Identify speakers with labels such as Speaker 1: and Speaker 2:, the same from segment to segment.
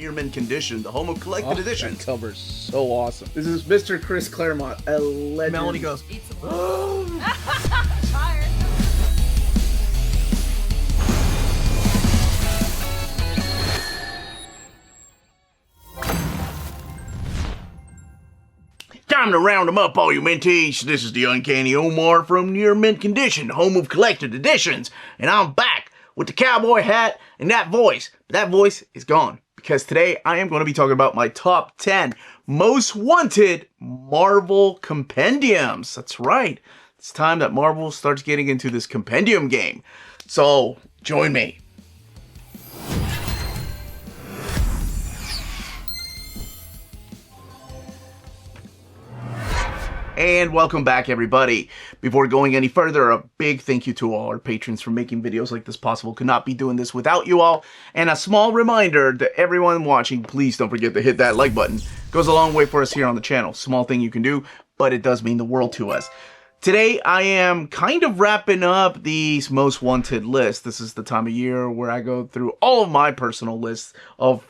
Speaker 1: Near mint condition, the home of collected editions.
Speaker 2: That cover's so awesome.
Speaker 3: This is Mr. Chris Claremont, a legend.
Speaker 1: Melanie goes,
Speaker 4: Fire.
Speaker 1: time to round them up, all you minties. This is the Uncanny Omar from Near Mint Condition, home of collected editions. And I'm back with the cowboy hat and that voice. But that voice is gone, because today I am going to be talking about my top 10 most wanted Marvel Compendiums. That's right. It's time that Marvel starts getting into this compendium game. So, join me. And welcome back, everybody. Before going any further, a big thank you to all our patrons for making videos like this possible. Could not be doing this without you all. And a small reminder to everyone watching, please don't forget to hit that like button. It goes a long way for us here on the channel. Small thing you can do, but it does mean the world to us. Today, I am kind of wrapping up these most wanted lists. This is the time of year where I go through all of my personal lists of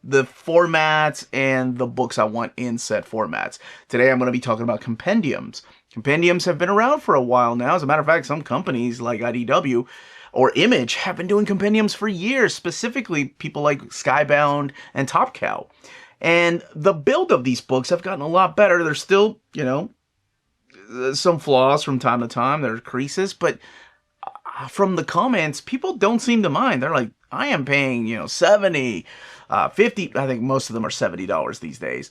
Speaker 1: the formats and the books I want in set formats. Today I'm going to be talking about compendiums. Compendiums have been around for a while now. As a matter of fact, some companies like IDW or Image have been doing compendiums for years, specifically people like Skybound and Top Cow. And the build of these books have gotten a lot better. There's still, you know, some flaws from time to time. There are creases, but from the comments, people don't seem to mind. They're like, I am paying, you know, $70, $50, I think most of them are $70 these days.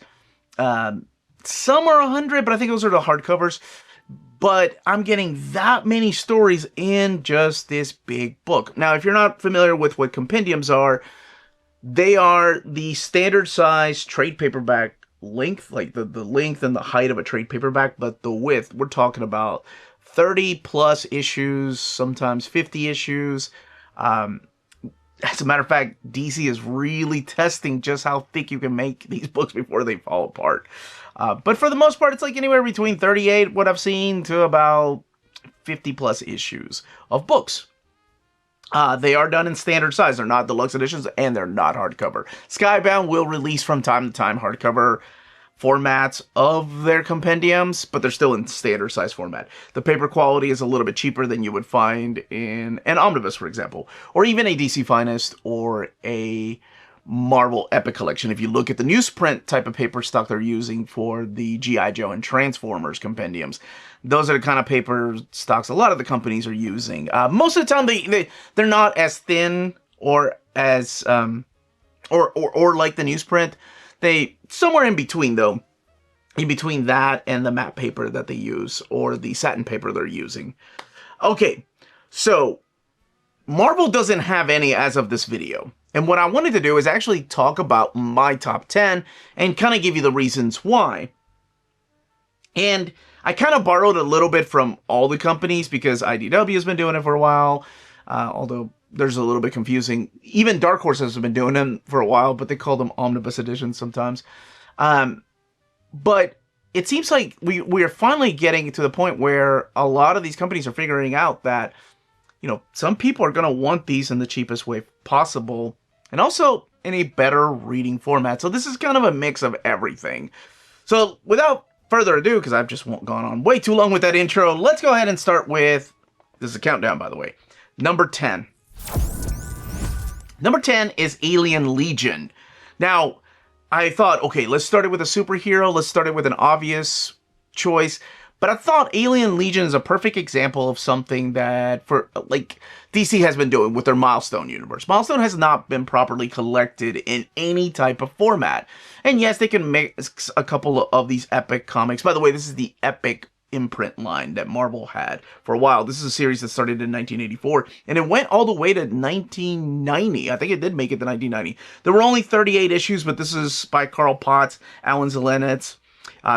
Speaker 1: Some are $100, but I think those are the hardcovers. But I'm getting that many stories in just this big book. Now, if you're not familiar with what compendiums are, they are the standard size trade paperback length, like the length and the height of a trade paperback, but the width, we're talking about 30 plus issues, sometimes 50 issues. As a matter of fact, DC is really testing just how thick you can make these books before they fall apart. But for the most part, it's like anywhere between 38, what I've seen, to about 50 plus issues of books. They are done in standard size. They're not deluxe editions, and they're not hardcover. Skybound will release from time to time hardcover formats of their compendiums, but they're still in standard size format. The paper quality is a little bit cheaper than you would find in an omnibus, for example, or even a DC Finest or a Marvel Epic Collection. If you look at the newsprint type of paper stock they're using for the G.I. Joe and Transformers compendiums, those are the kind of paper stocks a lot of the companies are using. Most of the time, they're not as thin or as or like the newsprint. They somewhere in between, though, in between that and the matte paper that they use or the satin paper they're using. Okay, so Marvel doesn't have any as of this video. And what I wanted to do is actually talk about my top 10 and kind of give you the reasons why. And I kind of borrowed a little bit from all the companies because IDW has been doing it for a while, although there's a little bit confusing. Even Dark Horse has been doing them for a while, but they call them omnibus editions sometimes. But it seems like we are finally getting to the point where a lot of these companies are figuring out that, you know, some people are going to want these in the cheapest way possible and also in a better reading format. So this is kind of a mix of everything. So without further ado, because I've just gone on way too long with that intro, let's go ahead and start with, this is a countdown, by the way, number 10. Number 10 is Alien Legion. Now, I thought, okay, let's start it with a superhero. Let's start it with an obvious choice. But I thought Alien Legion is a perfect example of something that, like DC has been doing with their Milestone universe. Milestone has not been properly collected in any type of format. And yes, they can make a couple of these epic comics. By the way, this is the Epic imprint line that Marvel had for a while. This is a series that started in 1984, and it went all the way to 1990. I think it did make it to 1990. There were only 38 issues, but this is by Carl Potts, Alan Zelenitz.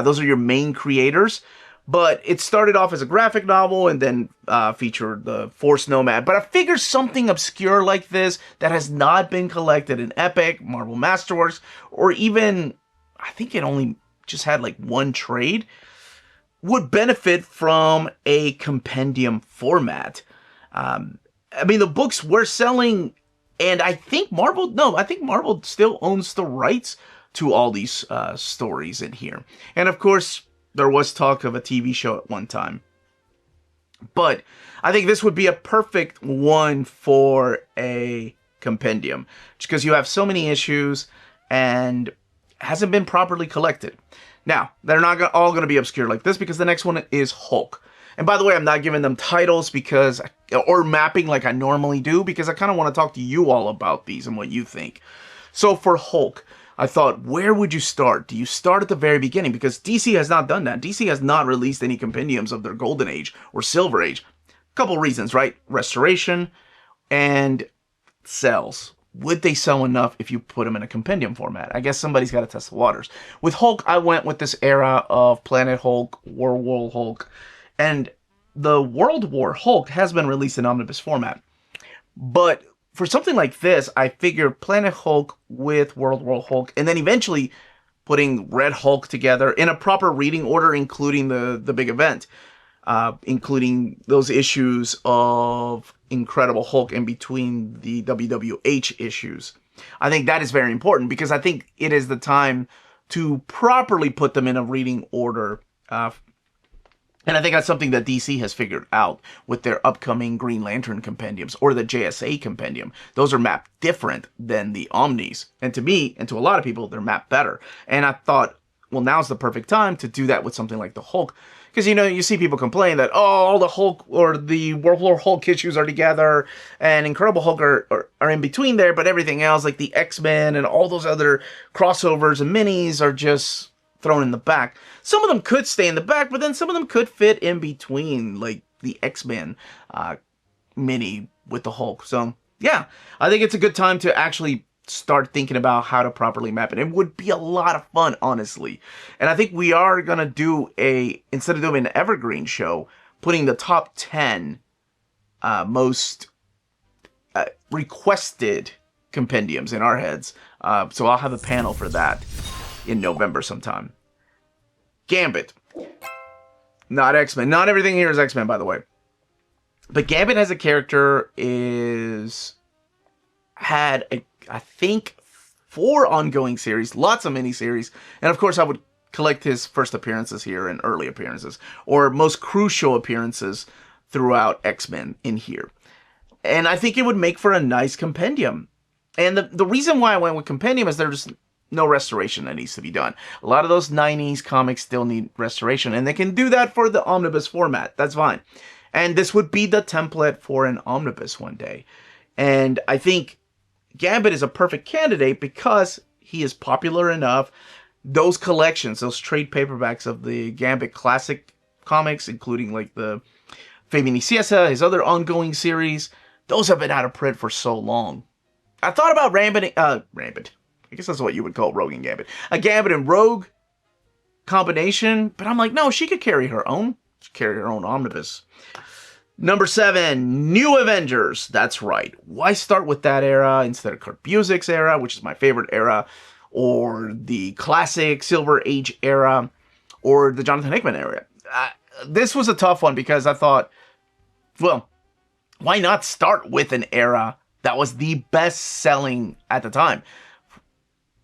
Speaker 1: Those are your main creators. But it started off as a graphic novel and then featured the Force Nomad. But I figured something obscure like this that has not been collected in Epic, Marvel Masterworks, or even, I think it only just had like one trade, would benefit from a compendium format. I mean, the books were selling And I think Marvel still owns the rights to all these stories in here. And of course, there was talk of a TV show at one time. But I think this would be a perfect one for a compendium, just because you have so many issues and hasn't been properly collected. Now, they're not all going to be obscure like this, because the next one is Hulk. And by the way, I'm not giving them titles or mapping like I normally do, because I kind of want to talk to you all about these and what you think. So for Hulk, I thought, where would you start? Do you start at the very beginning? Because DC has not done that. DC has not released any compendiums of their Golden Age or Silver Age. A couple reasons, right? Restoration and sales. Would they sell enough if you put them in a compendium format? I guess somebody's got to test the waters. With Hulk, I went with this era of Planet Hulk, World War Hulk, and the World War Hulk has been released in omnibus format. But for something like this, I figured Planet Hulk with World War Hulk, and then eventually putting Red Hulk together in a proper reading order, including the big event, including those issues of Incredible Hulk in between the WWH issues. I think that is very important, because I think it is the time to properly put them in a reading order. And I think that's something that DC has figured out with their upcoming Green Lantern compendiums or the JSA compendium. Those are mapped different than the Omnis. And to me, and to a lot of people, they're mapped better. And I thought, well, now's the perfect time to do that with something like the Hulk. Because, you see people complain that, oh, all the Hulk or the World War Hulk issues are together and Incredible Hulk are in between there, but everything else, like the X-Men and all those other crossovers and minis, are just thrown in the back. Some of them could stay in the back, but then some of them could fit in between, like the X-Men mini with the Hulk. So, yeah, I think it's a good time to actually start thinking about how to properly map it. It would be a lot of fun, honestly. And I think we are going to do instead of doing an evergreen show, putting the top 10 most requested compendiums in our heads. So I'll have a panel for that in November sometime. Gambit. Not X-Men. Not everything here is X-Men, by the way. But Gambit as a character had, I think, 4 ongoing series, lots of miniseries, and of course I would collect his first appearances here and early appearances, or most crucial appearances throughout X-Men in here. And I think it would make for a nice compendium. And the reason why I went with compendium is there's no restoration that needs to be done. A lot of those 90s comics still need restoration, and they can do that for the omnibus format. That's fine. And this would be the template for an omnibus one day. And I think Gambit is a perfect candidate because he is popular enough. Those collections, those trade paperbacks of the Gambit classic comics, including like the Feminiciosa, his other ongoing series, those have been out of print for so long. I thought about Rampant. I guess that's what you would call Rogue and Gambit. A Gambit and Rogue combination, but I'm like, no, she could carry her own. She'd carry her own omnibus. Number 7, New Avengers. That's right. Why start with that era instead of Kurt Busiek's era, which is my favorite era, or the classic Silver Age era, or the Jonathan Hickman era? This was a tough one because I thought, well, why not start with an era that was the best-selling at the time?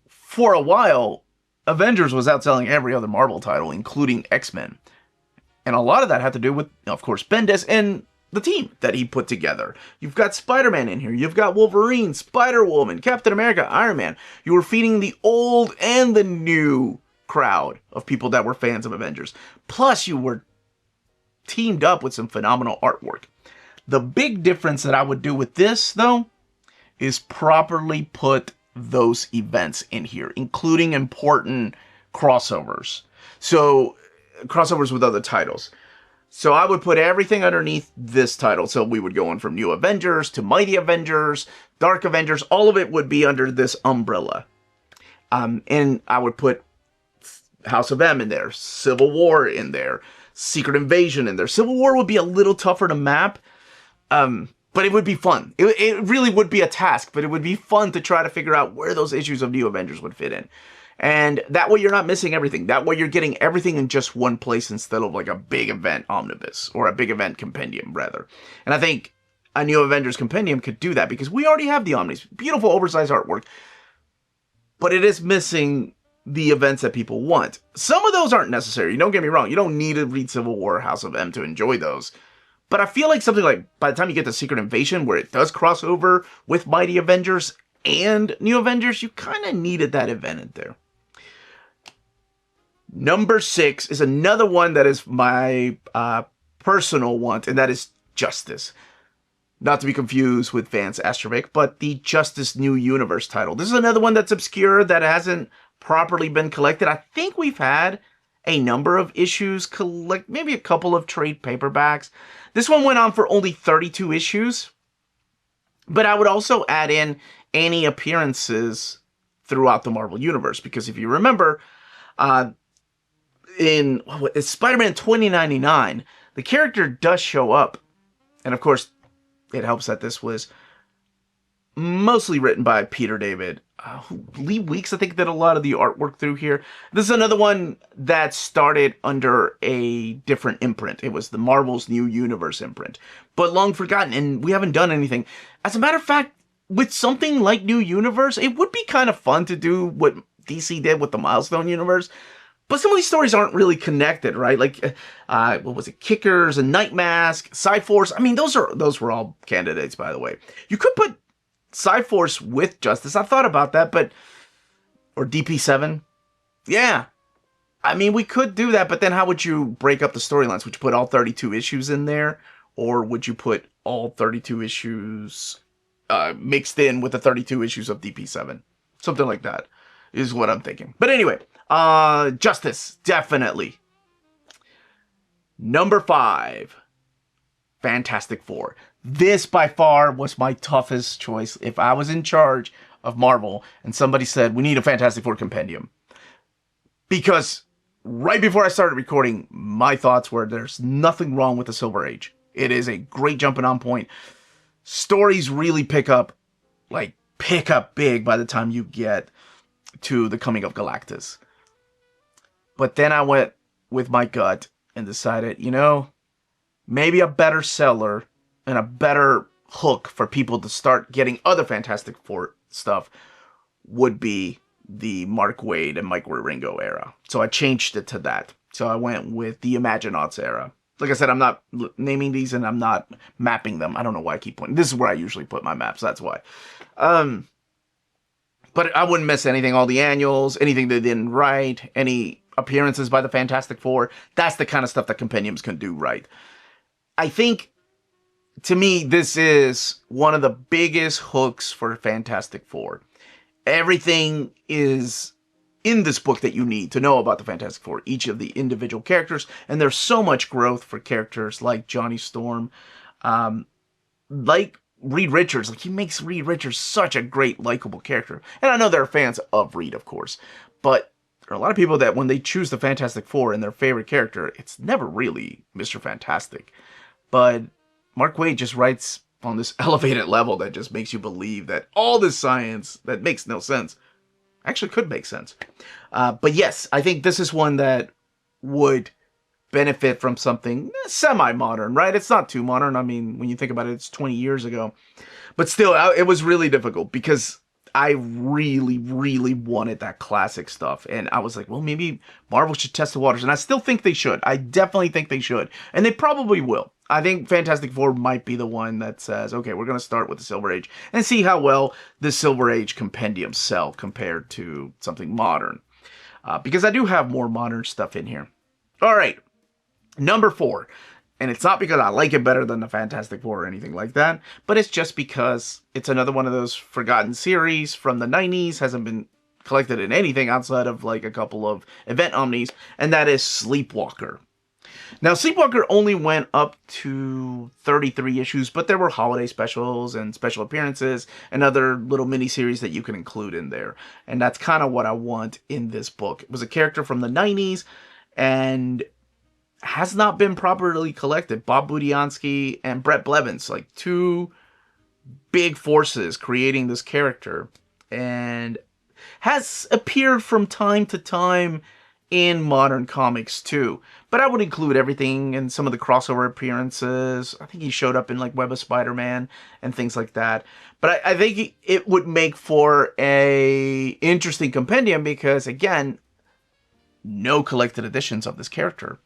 Speaker 1: For a while, Avengers was outselling every other Marvel title, including X-Men. And a lot of that had to do with, of course, Bendis and the team that he put together. You've got Spider-Man in here. You've got Wolverine, Spider-Woman, Captain America, Iron Man. You were feeding the old and the new crowd of people that were fans of Avengers. Plus, you were teamed up with some phenomenal artwork. The big difference that I would do with this, though, is properly put those events in here, including important crossovers. So, crossovers with other titles. So I would put everything underneath this title. So we would go on from New Avengers to Mighty Avengers, Dark Avengers. All of it would be under this umbrella. And I would put House of M in there, Civil War in there, Secret Invasion in there. Civil War would be a little tougher to map, but it would be fun. It really would be a task, but it would be fun to try to figure out where those issues of New Avengers would fit in. And that way you're not missing everything. That way you're getting everything in just one place instead of like a big event omnibus or a big event compendium, rather. And I think a New Avengers Compendium could do that because we already have the Omnis. Beautiful, oversized artwork. But it is missing the events that people want. Some of those aren't necessary. Don't get me wrong. You don't need to read Civil War or House of M to enjoy those. But I feel like something like, by the time you get to Secret Invasion, where it does cross over with Mighty Avengers and New Avengers, you kind of needed that event in there. Number 6 is another one that is my personal want, and that is Justice. Not to be confused with Vance Astrovic, but the Justice New Universe title. This is another one that's obscure, that hasn't properly been collected. I think we've had a number of issues, maybe a couple of trade paperbacks. This one went on for only 32 issues. But I would also add in any appearances throughout the Marvel Universe. Because if you remember, in Spider-Man 2099, the character does show up. And of course, it helps that this was mostly written by Peter David. Lee Weeks, I think, did a lot of the artwork through here. This is another one that started under a different imprint. It was the Marvel's New Universe imprint, but long forgotten, and we haven't done anything. As a matter of fact, with something like New Universe, it would be kind of fun to do what DC did with the Milestone Universe, but some of these stories aren't really connected, right? Like, what was it? Kickers and Night Mask, Cyforce. I mean, those were all candidates, by the way. You could put Cyforce with Justice. I thought about that, or DP7. Yeah. I mean, we could do that, but then how would you break up the storylines? Would you put all 32 issues in there? Or would you put all 32 issues mixed in with the 32 issues of DP7? Something like that is what I'm thinking. But anyway, Justice, definitely. Number 5, Fantastic Four. This, by far, was my toughest choice. If I was in charge of Marvel and somebody said, we need a Fantastic Four compendium. Because right before I started recording, my thoughts were there's nothing wrong with the Silver Age. It is a great jumping on point. Stories really pick up big by the time you get to the coming of Galactus. But then I went with my gut and decided, maybe a better seller and a better hook for people to start getting other Fantastic Four stuff would be the Mark Waid and Mike Wieringo era. So I changed it to that. So I went with the Imaginauts era. Like I said, I'm not naming these and I'm not mapping them. I don't know why I keep pointing. This is where I usually put my maps. That's why. But I wouldn't miss anything. All the annuals, anything they didn't write, any appearances by the Fantastic Four. That's the kind of stuff that compendiums can do right. I think, to me, this is one of the biggest hooks for Fantastic Four. Everything is in this book that you need to know about the Fantastic Four, each of the individual characters, and there's so much growth for characters like Johnny Storm, like Reed Richards. Like, he makes Reed Richards such a great, likable character. And I know there are fans of Reed, of course, but there are a lot of people that when they choose the Fantastic Four and their favorite character, it's never really Mr. Fantastic. But Mark Waid just writes on this elevated level that just makes you believe that all this science that makes no sense actually could make sense. But yes, I think this is one that would benefit from something semi-modern, right? It's not too modern. I mean, when you think about it, it's 20 years ago. But still, it was really difficult because I really, really wanted that classic stuff. And I was like, well, maybe Marvel should test the waters. And I still think they should. I definitely think they should. And they probably will. I think Fantastic Four might be the one that says, okay, we're going to start with the Silver Age and see how well the Silver Age compendiums sell compared to something modern. Because I do have more modern stuff in here. All right, number 4. And it's not because I like it better than the Fantastic Four or anything like that, but it's just because it's another one of those forgotten series from the 90s, hasn't been collected in anything outside of like a couple of event omnis, and that is Sleepwalker. Now, Sleepwalker only went up to 33 issues, but there were holiday specials and special appearances and other little mini-series that you can include in there. And that's kind of what I want in this book. It was a character from the 90s and has not been properly collected. Bob Budiansky and Brett Blevins, like two big forces creating this character, and has appeared from time to time in modern comics too. But I would include everything in some of the crossover appearances. I think he showed up in like Web of Spider-Man and things like that. But I think it would make for a interesting compendium because, again, no collected editions of this character.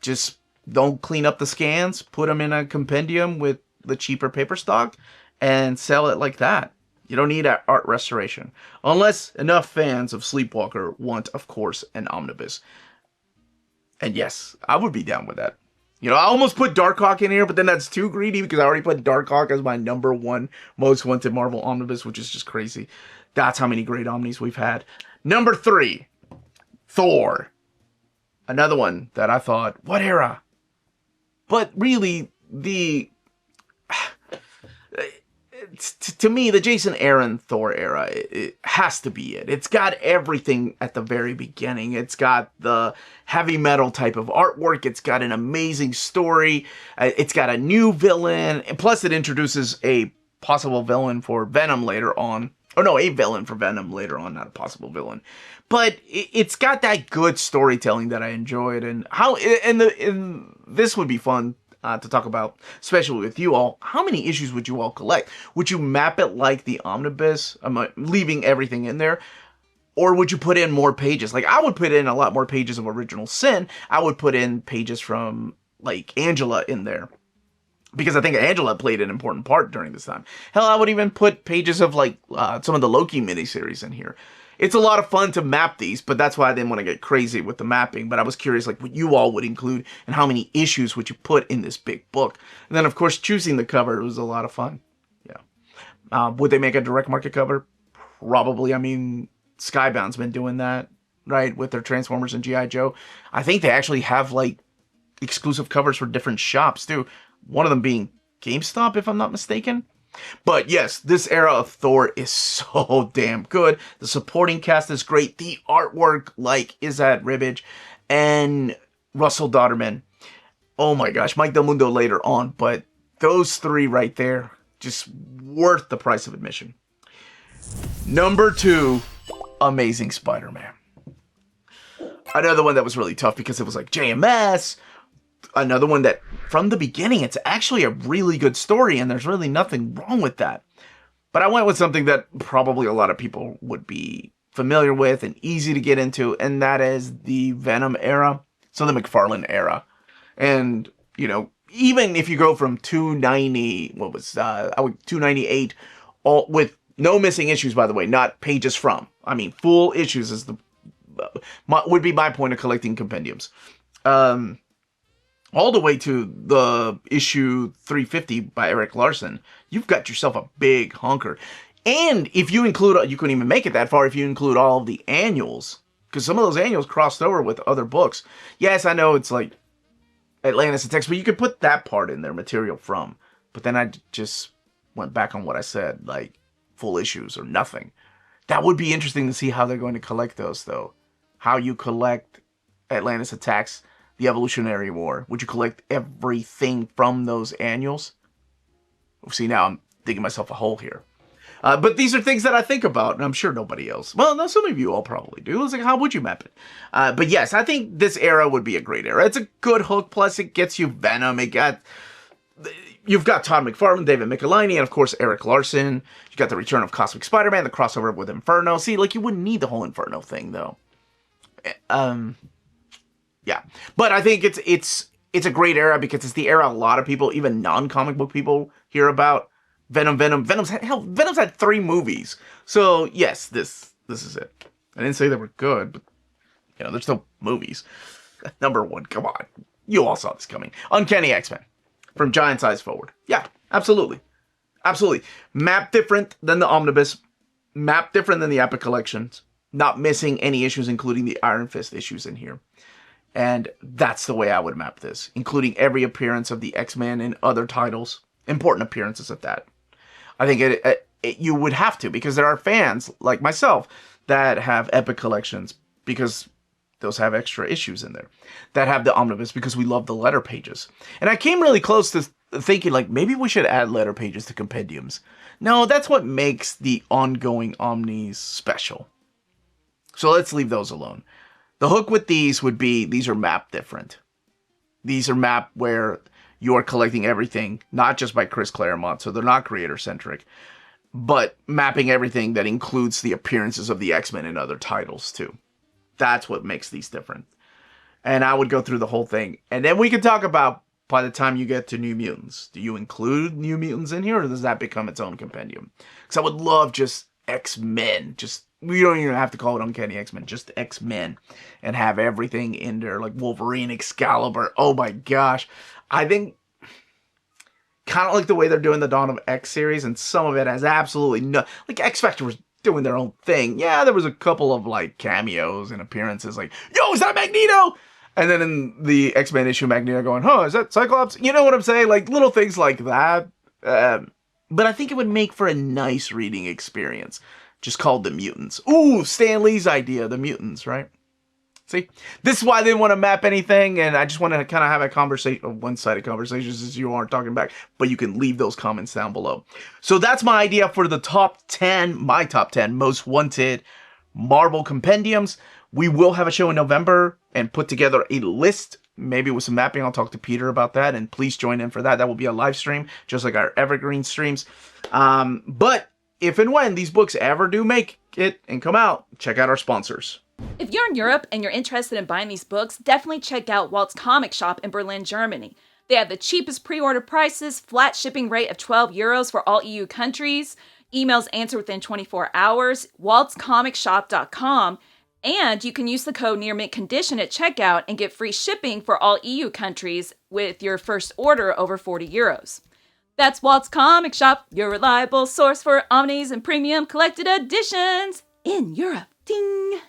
Speaker 1: Just don't clean up the scans, put them in a compendium with the cheaper paper stock, and sell it like that. You don't need art restoration. Unless enough fans of Sleepwalker want, of course, an omnibus. And yes, I would be down with that. You know, I almost put Darkhawk in here, but then that's too greedy because I already put Darkhawk as my #1 most wanted Marvel omnibus, which is just crazy. That's how many great omnis we've had. Number 3, Thor. Another one that I thought, what era? But really, to me, the Jason Aaron Thor era, it has to be it. It's got everything at the very beginning. It's got the heavy metal type of artwork. It's got an amazing story. It's got a new villain. And plus, it introduces a possible villain for Venom later on. Or no, a villain for Venom later on, not a possible villain. But it's got that good storytelling that I enjoyed. And this would be fun to talk about, especially with you all. How many issues would you all collect? Would you map it like the omnibus, leaving everything in there? Or would you put in more pages? Like, I would put in a lot more pages of Original Sin. I would put in pages from, like, Angela in there, because I think Angela played an important part during this time. Hell, I would even put pages of, like, some of the Loki miniseries in here. It's a lot of fun to map these, but that's why I didn't want to get crazy with the mapping. But I was curious, like, what you all would include and how many issues would you put in this big book. And then, of course, choosing the cover was a lot of fun. Yeah. Would they make a direct market cover? Probably. I mean, Skybound's been doing that, right, with their Transformers and G.I. Joe. I think they actually have, like, exclusive covers for different shops, too. One of them being GameStop, if I'm not mistaken. But yes, this era of Thor is so damn good. The supporting cast is great. The artwork, like, is at Ribbage. And Russell Dodderman. Oh my gosh, Mike Del Mundo later on. But those 3 right there, just worth the price of admission. Number 2, Amazing Spider-Man. Another one that was really tough because it was like JMS. Another one that, from the beginning, it's actually a really good story, and there's really nothing wrong with that. But I went with something that probably a lot of people would be familiar with and easy to get into, and that is the Venom era, so the McFarlane era. And, you know, even if you go from 298, all with no missing issues, by the way, not pages from. I mean, full issues is would be my point of collecting compendiums. All the way to the issue 350 by Eric Larson, you've got yourself a big honker. And if you include, you couldn't even make it that far if you include all of the annuals, because some of those annuals crossed over with other books. Yes, I know it's like Atlantis and Text, but you could put that part in there, material from. But then I just went back on what I said, like full issues or nothing. That would be interesting to see how they're going to collect those, though. How you collect Atlantis Attacks, the Evolutionary War. Would you collect everything from those annuals? See, now I'm digging myself a hole here. But these are things that I think about, and I'm sure nobody else. Well, no, some of you all probably do. It's like, how would you map it? But yes, I think this era would be a great era. It's a good hook, plus it gets you Venom. You've got Todd McFarlane, David Michelinie, and of course Eric Larson. You got the return of Cosmic Spider-Man, the crossover with Inferno. See, like, you wouldn't need the whole Inferno thing, though. Yeah, but I think it's a great era because it's the era a lot of people, even non-comic book people, hear about. Venom's had 3 movies. So yes, this is it. I didn't say they were good, but you know, there's no movies. Number 1, come on, you all saw this coming. Uncanny X-Men, from Giant Size forward. Yeah, absolutely. Map different than the omnibus. Map different than the Epic collections. Not missing any issues, including the Iron Fist issues in here. And that's the way I would map this, including every appearance of the X-Men in other titles. Important appearances at that. I think you would have to, because there are fans, like myself, that have Epic collections, because those have extra issues in there. That have the omnibus, because we love the letter pages. And I came really close to thinking, like, maybe we should add letter pages to compendiums. No, that's what makes the ongoing omnis special. So let's leave those alone. The hook with these would be, these are mapped different. These are mapped where you're collecting everything, not just by Chris Claremont, so they're not creator-centric, but mapping everything that includes the appearances of the X-Men in other titles, too. That's what makes these different. And I would go through the whole thing. And then we could talk about, by the time you get to New Mutants, do you include New Mutants in here, or does that become its own compendium? Because I would love just X-Men. Just, we don't even have to call it Uncanny X-Men, just X-Men. And have everything in there, like Wolverine, Excalibur. Oh my gosh. I think, kind of like the way they're doing the Dawn of X series, and some of it has absolutely no, like X-Factor was doing their own thing. Yeah, there was a couple of like cameos and appearances like, yo, is that Magneto? And then in the X-Men issue, Magneto going, huh, is that Cyclops? You know what I'm saying? Like little things like that. But I think it would make for a nice reading experience. Just called The Mutants. Ooh, Stan Lee's idea, The Mutants, right? See, this is why I didn't want to map anything, and I just want to kind of have a conversation, one-sided conversations since you aren't talking back, but you can leave those comments down below. So that's my idea for the top 10, my top 10 most wanted Marvel Compendiums. We will have a show in November and put together a list, maybe with some mapping. I'll talk to Peter about that, and please join in for that. That will be a live stream, just like our Evergreen streams. But if and when these books ever do make it and come out, check out our sponsors.
Speaker 2: If you're in Europe and you're interested in buying these books, definitely check out Walt's Comic Shop in Berlin, Germany. They have the cheapest pre-order prices, flat shipping rate of €12 for all EU countries, emails answered within 24 hours, waltscomicshop.com, and you can use the code nearmintcondition at checkout and get free shipping for all EU countries with your first order over €40. That's Walt's Comic Shop, your reliable source for omnis and premium collected editions in Europe. Ding!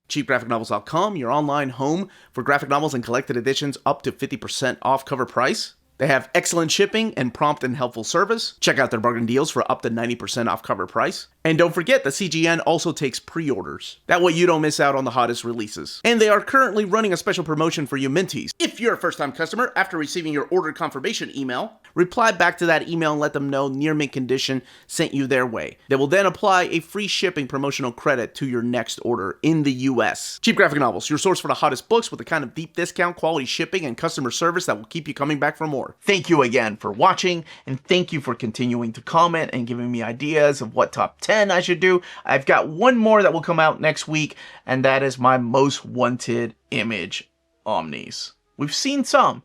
Speaker 1: cheapgraphicnovels.com, your online home for graphic novels and collected editions up to 50% off cover price. They have excellent shipping and prompt and helpful service. Check out their bargain deals for up to 90% off cover price. And don't forget, the CGN also takes pre-orders. That way you don't miss out on the hottest releases. And they are currently running a special promotion for you Minties. If you're a first-time customer, after receiving your order confirmation email, reply back to that email and let them know Near Mint Condition sent you their way. They will then apply a free shipping promotional credit to your next order in the US. Cheap Graphic Novels, your source for the hottest books with the kind of deep discount, quality shipping, and customer service that will keep you coming back for more. Thank you again for watching, and thank you for continuing to comment and giving me ideas of what top 10 I should do. I've got one more that will come out next week, and that is my most wanted Image Omnis. We've seen some,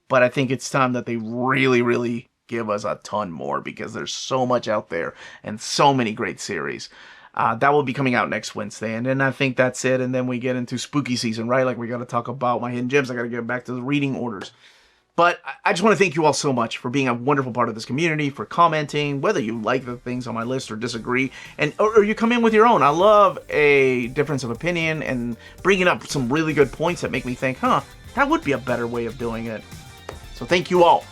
Speaker 1: but I think it's time that they really give us a ton more, because there's so much out there and so many great series. That will be coming out next Wednesday, and then I think that's it, and then we get into spooky season, right? Like, we got to talk about my hidden gems. I got to get back to the reading orders. But I just want to thank you all so much for being a wonderful part of this community, for commenting, whether you like the things on my list or disagree, and or you come in with your own. I love a difference of opinion and bringing up some really good points that make me think, huh, that would be a better way of doing it. So thank you all.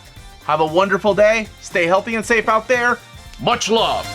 Speaker 1: Have a wonderful day. Stay healthy and safe out there. Much love.